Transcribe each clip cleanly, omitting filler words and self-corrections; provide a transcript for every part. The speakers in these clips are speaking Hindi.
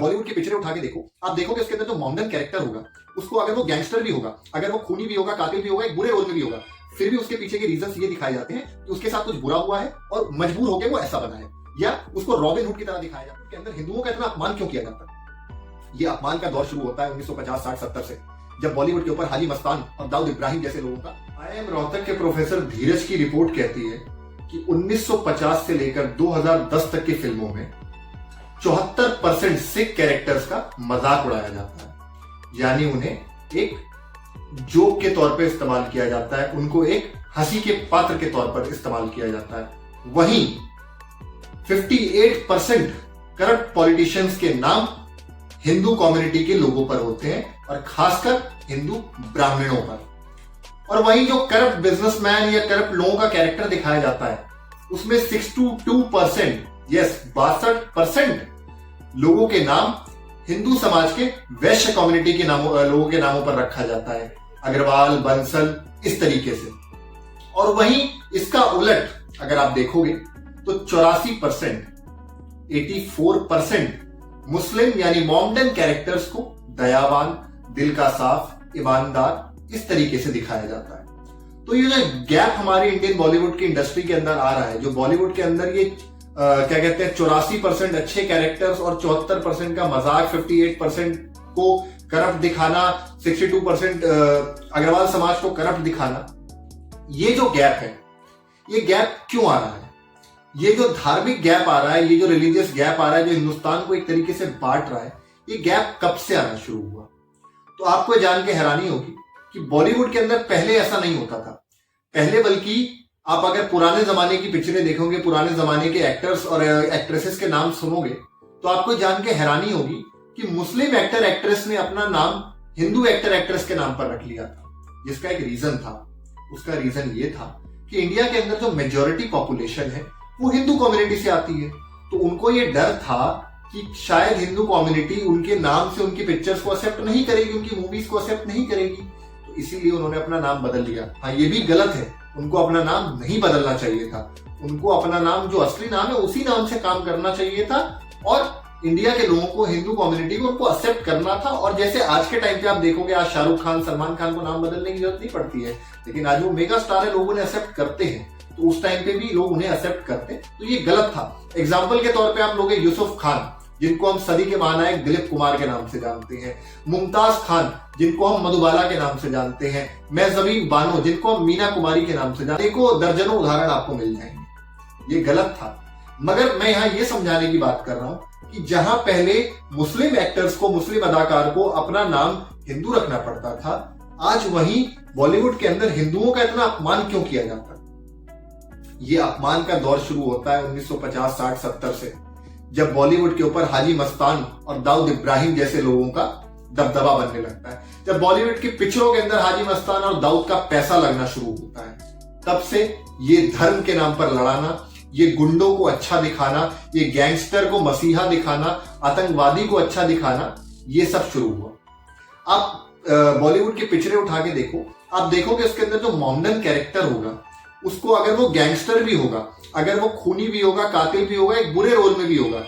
बॉलीवुड की पिक्चरें उठा के देखो, आप देखोगे उसके अंदर जो मॉमडन कैरेक्टर होगा, उसको अगर वो गैंगस्टर भी होगा, अगर वो खूनी भी होगा, कातिल भी होगा, एक बुरे रोल में भी होगा, फिर भी उसके पीछे के रीजंस ये दिखाए जाते हैं कि उसके साथ कुछ बुरा हुआ है और मजबूर होकर वो ऐसा बना है, या उसको रॉबिन हुड की तरह दिखाया जाता है। उसके अंदर हिंदुओं का इतना अपमान क्यों किया जाता है? ये अपमान का दौर शुरू होता है 1950, 60, 70 से, जब बॉलीवुड के ऊपर हाजी मस्तान और दाऊद इब्राहिम जैसे लोगों का। IIM रोहतक के प्रोफेसर धीरज की रिपोर्ट कहती है कि 1950 से लेकर 2010 तक की फिल्मों में 74% सिख कैरेक्टर्स का मजाक उड़ाया जाता है, यानी उन्हें एक जोक के तौर पे इस्तेमाल किया जाता है, उनको एक हंसी के पात्र के तौर पर इस्तेमाल किया जाता है। वहीं 58% करप्ट पॉलिटिशियंस के नाम हिंदू कम्युनिटी के लोगों पर होते हैं, और खासकर हिंदू ब्राह्मणों पर। और वहीं जो करप्ट बिजनेसमैन या करप्ट लोगों का कैरेक्टर दिखाया जाता है, उसमें 62%, यस 62% लोगों के नाम हिंदू समाज के वैश्य कम्युनिटी के लोगों के नामों पर रखा जाता है, अग्रवाल, बंसल, इस तरीके से। और वहीं इसका उलट अगर आप देखोगे तो 84%, 84% मुस्लिम यानी मॉमडन कैरेक्टर्स को दयावान, दिल का साफ, ईमानदार, इस तरीके से दिखाया जाता है। तो ये जो गैप हमारी इंडियन बॉलीवुड की इंडस्ट्री के अंदर आ रहा है, जो बॉलीवुड के अंदर ये क्या कहते हैं 84% अच्छे कैरेक्टर्स और 74% का मजाक, 58% को करप्ट दिखाना, 62% अग्रवाल समाज को करप्ट दिखाना, ये जो गैप है, ये गैप क्यों आ रहा है? ये जो धार्मिक गैप आ रहा है, ये जो रिलीजियस गैप आ रहा है, जो हिंदुस्तान को एक तरीके से बांट रहा है, ये गैप कब से आना शुरू हुआ? तो आपको जान के हैरानी होगी कि बॉलीवुड के अंदर पहले ऐसा नहीं होता था। पहले बल्कि आप अगर पुराने जमाने की पिक्चरें देखोगे, पुराने जमाने के एक्टर्स और एक्ट्रेसेस के नाम सुनोगे, तो आपको जान के हैरानी होगी कि मुस्लिम एक्टर एक्ट्रेस ने अपना नाम हिंदू एक्टर एक्ट्रेस के नाम पर रख लिया था, जिसका एक रीजन था। उसका रीजन ये था कि इंडिया के अंदर जो मेजॉरिटी पॉपुलेशन है वो हिंदू कम्युनिटी से आती है, तो उनको ये डर था कि शायद हिंदू कम्युनिटी उनके नाम से उनकी पिक्चर्स को एक्सेप्ट नहीं करेगी, उनकी मूवीज को एक्सेप्ट नहीं करेगी, तो इसीलिए उन्होंने अपना नाम बदल लिया। हाँ, ये भी गलत है, उनको अपना नाम नहीं बदलना चाहिए था, उनको अपना नाम जो असली नाम है उसी नाम से काम करना चाहिए था, और इंडिया के लोगों को, हिंदू कम्युनिटी को उनको एक्सेप्ट करना था। और जैसे आज के टाइम पे आप देखोगे, आज शाहरुख खान, सलमान खान को नाम बदलने की जरूरत नहीं पड़ती है, लेकिन आज वो मेगा स्टार है, लोग उन्हें एक्सेप्ट करते हैं, तो उस टाइम पे भी लोग उन्हें एक्सेप्ट करते, तो ये गलत था। एग्जाम्पल के तौर पर आप लोग यूसुफ खान, जिनको हम सदी के महानायक दिलीप कुमार के नाम से जानते हैं, मुमताज खान, जिनको हम मधुबाला के नाम से जानते हैं, मेहज़बीन बानो, जिनको हम मीना कुमारी के नाम से जानते हैं, को दर्जनों उदाहरण आपको मिल जाएंगे। ये गलत था, मगर मैं यहाँ ये समझाने की बात कर रहा हूं कि जहां पहले मुस्लिम एक्टर्स को, मुस्लिम अदाकार को अपना नाम हिंदू रखना पड़ता था, आज वहीं बॉलीवुड के अंदर हिंदुओं का इतना अपमान क्यों किया जाता है? ये अपमान का दौर शुरू होता है 1950, 60, 70 से, जब बॉलीवुड के ऊपर हाजी मस्तान और दाऊद इब्राहिम जैसे लोगों का दबदबा बनने लगता है। जब बॉलीवुड की पिक्चरों के अंदर हाजी मस्तान और दाऊद का पैसा लगना शुरू होता है, तब से ये धर्म के नाम पर लड़ाना, ये गुंडों को अच्छा दिखाना, ये गैंगस्टर को मसीहा दिखाना, आतंकवादी को अच्छा दिखाना, ये सब शुरू हुआ। आप बॉलीवुड की पिक्चरें उठा के देखो, आप देखोगे उसके अंदर जो मॉमडन कैरेक्टर होगा, उसको अगर वो गैंगस्टर भी होगा, अगर वो खूनी भी होगा, कातिल भी होगा, एक बुरे रोल में भी होगा,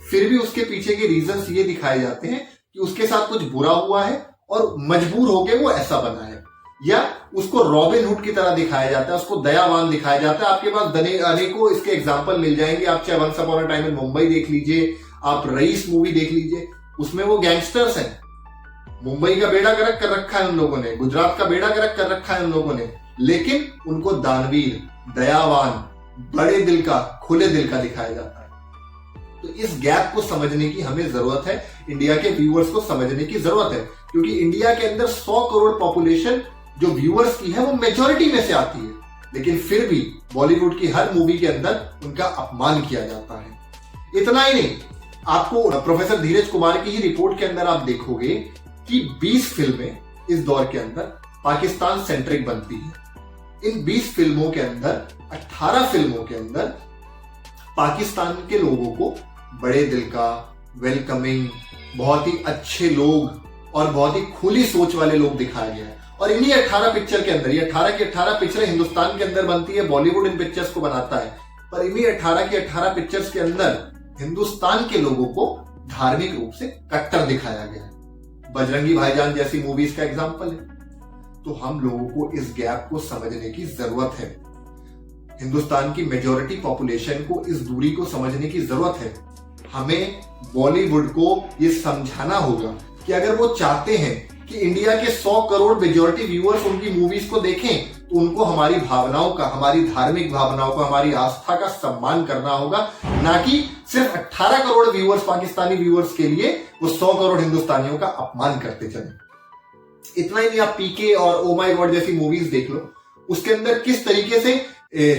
फिर भी उसके पीछे के रीजंस ये दिखाए जाते हैं कि उसके साथ कुछ बुरा हुआ है और मजबूर होके वो ऐसा बना है, या उसको रॉबिन हुड की तरह दिखाया जाता है, उसको दयावान दिखाया जाता है। आपके पास अनेकों इसके एग्जाम्पल मिल जाएंगे। आप चाहे once upon a time in Mumbai देख लीजिए, आप रईस मूवी देख लीजिए, उसमें वो गैंगस्टर्स हैं। मुंबई का बेड़ा गर्क कर रखा है उन लोगों ने, गुजरात का बेड़ा गर्क कर रखा है उन लोगों ने, लेकिन उनको दानवीर, दयावान, बड़े दिल का, खुले दिल का दिखाया जाता है। तो इस गैप को समझने की हमें जरूरत है, इंडिया के व्यूअर्स को समझने की जरूरत है, क्योंकि इंडिया के अंदर 100 करोड़ पॉपुलेशन जो व्यूअर्स की है वो मेजॉरिटी में से आती है, लेकिन फिर भी बॉलीवुड की हर मूवी के अंदर उनका अपमान किया जाता है। इतना ही नहीं, आपको प्रोफेसर धीरज कुमार की ही रिपोर्ट के अंदर आप देखोगे कि 20 फिल्में इस दौर के अंदर पाकिस्तान सेंट्रिक बनती है। इन 20 फिल्मों के अंदर 18 फिल्मों के अंदर पाकिस्तान के लोगों को बड़े दिल का, वेलकमिंग, बहुत ही अच्छे लोग और बहुत ही खुली सोच वाले लोग दिखाया गया है। और इन्हीं 18 पिक्चर के अंदर, ये 18 की 18 पिक्चरें हिंदुस्तान के अंदर बनती है, बॉलीवुड इन पिक्चर्स को बनाता है, पर इन्हीं 18 की 18 पिक्चर्स के अंदर हिंदुस्तान के लोगों को धार्मिक रूप से कट्टर दिखाया गया है। बजरंगी भाईजान जैसी मूवीज का एग्जाम्पल है। तो हम लोगों को इस गैप को समझने की जरूरत है। हिंदुस्तान की मेजॉरिटी पॉपुलेशन को इस दूरी को समझने की जरूरत है। हमें बॉलीवुड को ये समझाना होगा कि अगर वो चाहते हैं कि इंडिया के 100 करोड़ मेजॉरिटी व्यूअर्स उनकी मूवीज को देखें, तो उनको हमारी भावनाओं का, हमारी धार्मिक भावनाओं का, हमारी आस्था का सम्मान करना होगा, ना कि सिर्फ 18 करोड़ व्यूअर्स, पाकिस्तानी व्यूअर्स के लिए वो 100 करोड़ हिंदुस्तानियों का अपमान करते चले। इतना ही नहीं, आप पीके और ओ माय गॉड जैसी मूवीज देख लो, उसके अंदर किस तरीके से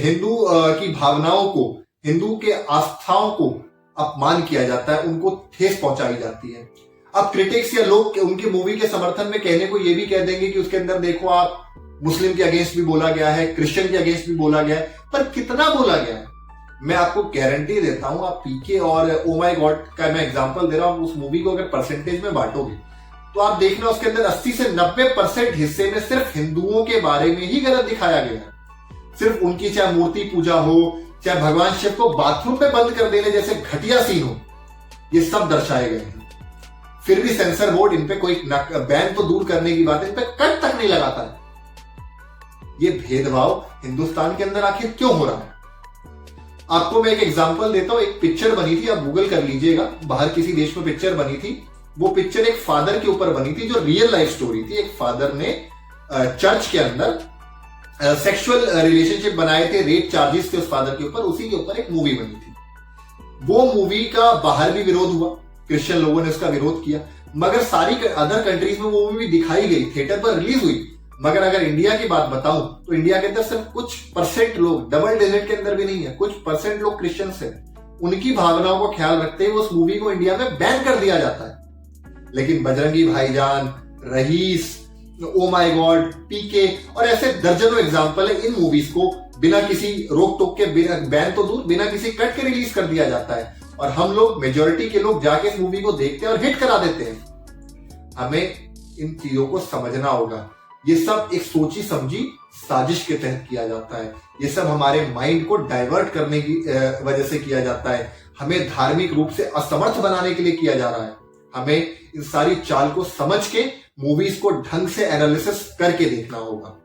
हिंदू की भावनाओं को, हिंदू के आस्थाओं को अपमान किया जाता है, उनको ठेस पहुंचाई जाती है। अब क्रिटिक्स या लोग उनकी मूवी के समर्थन में कहने को ये भी कह देंगे कि उसके अंदर देखो आप मुस्लिम के अगेंस्ट भी बोला गया है, क्रिश्चियन के अगेंस्ट भी बोला गया है, पर कितना बोला गया है? मैं आपको गारंटी देता हूं, आप पीके और ओ माय गॉड का मैं एग्जांपल दे रहा हूं, उस मूवी को अगर परसेंटेज में बांटोगे तो आप देखना उसके अंदर 80 से 90% हिस्से में सिर्फ हिंदुओं के बारे में ही गलत दिखाया गया है। सिर्फ उनकी चाहे मूर्ति पूजा हो, चाहे भगवान शिव को बाथरूम में बंद कर देने जैसे घटिया सीन हो, ये सब दर्शाए गए हैं। फिर भी सेंसर बोर्ड इन पे कोई बैन तो दूर करने की बात है, इन पे कट तक नहीं लगाता है। ये भेदभाव हिंदुस्तान के अंदर आखिर क्यों हो रहा है? आपको मैं एक एग्जांपल देता हूं। एक पिक्चर बनी थी, आप गूगल कर लीजिएगा, बाहर किसी देश में पिक्चर बनी थी। वो पिक्चर एक फादर के ऊपर बनी थी, जो रियल लाइफ स्टोरी थी। एक फादर ने चर्च के अंदर सेक्सुअल रिलेशनशिप बनाए थे, रेप चार्जेस थे उस फादर के ऊपर, उसी के ऊपर एक मूवी बनी थी। वो मूवी का बाहर भी विरोध हुआ, क्रिश्चियन लोगों ने इसका विरोध किया, मगर सारी अदर कंट्रीज में वो मूवी दिखाई गई, थिएटर पर रिलीज हुई। मगर अगर इंडिया की बात बताऊं तो इंडिया के अंदर सिर्फ कुछ परसेंट लोग, डबल डिजिट के अंदर भी नहीं है, कुछ परसेंट लोग क्रिश्चियंस हैं। उनकी भावनाओं को ख्याल रखते हुए उस मूवी को इंडिया में बैन कर दिया जाता है। लेकिन बजरंगी भाईजान, रईस, ओ माय गॉड, पीके और ऐसे दर्जनों एग्जाम्पल है, इन मूवीज को बिना किसी रोक टोक के, बैन तो दूर, बिना किसी कट के रिलीज कर दिया जाता है। और हम लोग, मेजॉरिटी के लोग जाके इस मूवी को देखते हैं और हिट करा देते हैं। हमें इन चीजों को समझना होगा। ये सब एक सोची समझी साजिश के तहत किया जाता है। ये सब हमारे माइंड को डाइवर्ट करने की वजह से किया जाता है। हमें धार्मिक रूप से असमर्थ बनाने के लिए किया जा रहा है। हमें इन सारी चाल को समझ के मूवीज को ढंग से एनालिसिस करके देखना होगा।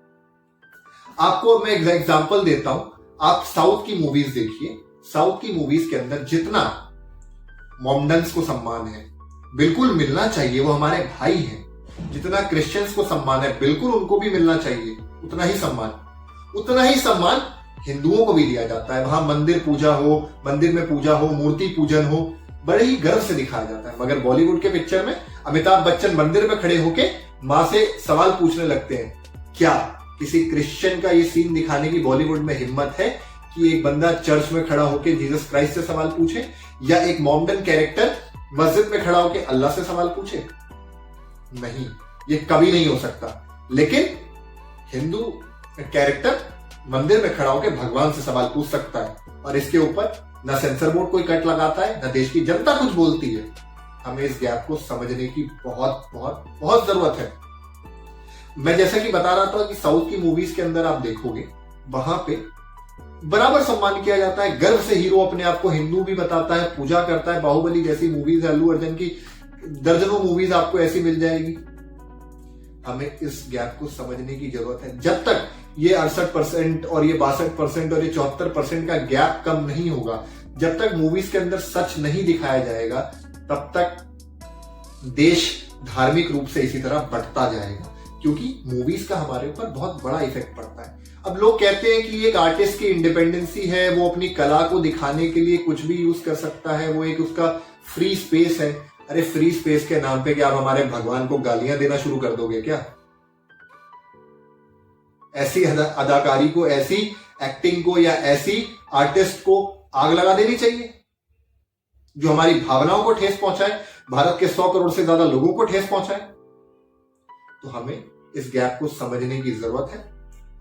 आपको मैं एग्जांपल देता हूं, आप साउथ की मूवीज देखिए। साउथ की मूवीज के अंदर जितना मोमडन्स को सम्मान है, बिल्कुल मिलना चाहिए, वो हमारे भाई हैं। जितना क्रिश्चियंस को सम्मान है, बिल्कुल उनको भी मिलना चाहिए उतना ही सम्मान हिंदुओं को भी दिया जाता है। वहां मंदिर पूजा हो, मंदिर में पूजा हो, मूर्ति पूजन हो, बड़े ही गर्व से दिखाया जाता है। मगर बॉलीवुड के पिक्चर में अमिताभ बच्चन मंदिर में खड़े होके मां से सवाल पूछने लगते हैं। क्या किसी क्रिश्चियन का ये सीन दिखाने की बॉलीवुड में हिम्मत है कि एक बंदा चर्च में खड़ा होकर जीसस क्राइस्ट से सवाल पूछे, या एक मोमडन कैरेक्टर मस्जिद में खड़ा होकर अल्लाह से सवाल पूछे? नहीं, ये कभी नहीं हो सकता। लेकिन हिंदू कैरेक्टर मंदिर में खड़ा होकर भगवान से सवाल पूछ सकता है, और इसके ऊपर ना सेंसर बोर्ड कोई कट लगाता है, ना देश की जनता कुछ बोलती है। हमें इस गैप को समझने की बहुत बहुत बहुत जरूरत है। मैं जैसा कि बता रहा था कि साउथ की मूवीज के अंदर आप देखोगे, वहां पे बराबर सम्मान किया जाता है। गर्व से हीरो अपने आप को हिंदू भी बताता है, पूजा करता है। बाहुबली जैसी मूवीज है, अल्लू अर्जुन की दर्जनों मूवीज आपको ऐसी मिल जाएगी। हमें इस गैप को समझने की जरूरत है। जब तक ये 68% और ये 62% और ये 74% का गैप कम नहीं होगा, जब तक मूवीज के अंदर सच नहीं दिखाया जाएगा, तब तक देश धार्मिक रूप से इसी तरह बढ़ता जाएगा। क्योंकि मूवीज का हमारे ऊपर बहुत बड़ा इफेक्ट पड़ता है। अब लोग कहते हैं कि एक आर्टिस्ट की इंडिपेंडेंसी है, वो अपनी कला को दिखाने के लिए कुछ भी यूज कर सकता है, वो एक उसका फ्री स्पेस है। अरे फ्री स्पेस के नाम पे क्या आप हमारे भगवान को गालियां देना शुरू कर दोगे क्या? ऐसी अदाकारी को, ऐसी एक्टिंग को या ऐसी आर्टिस्ट को आग लगा देनी चाहिए जो हमारी भावनाओं को ठेस पहुंचाए, भारत के 100 करोड़ से ज्यादा लोगों को ठेस पहुंचाए। तो हमें इस गैप को समझने की जरूरत है।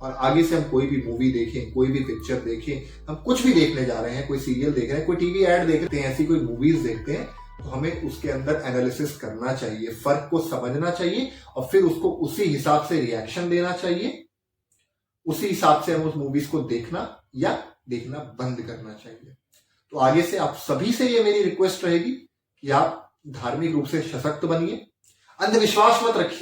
और आगे से हम कोई भी मूवी देखें, कोई भी पिक्चर देखें, हम कुछ भी देखने जा रहे हैं, कोई सीरियल देख रहे हैं, कोई टीवी एड देखते हैं, ऐसी कोई मूवीज देखते हैं, तो हमें उसके अंदर एनालिसिस करना चाहिए, फर्क को समझना चाहिए, और फिर उसको उसी हिसाब से रिएक्शन देना चाहिए। उसी हिसाब से हम उस मूवीज को देखना या देखना बंद करना चाहिए। तो आगे से आप सभी से ये मेरी रिक्वेस्ट रहेगी कि आप धार्मिक रूप से सशक्त बनिए, अंधविश्वास मत रखिए।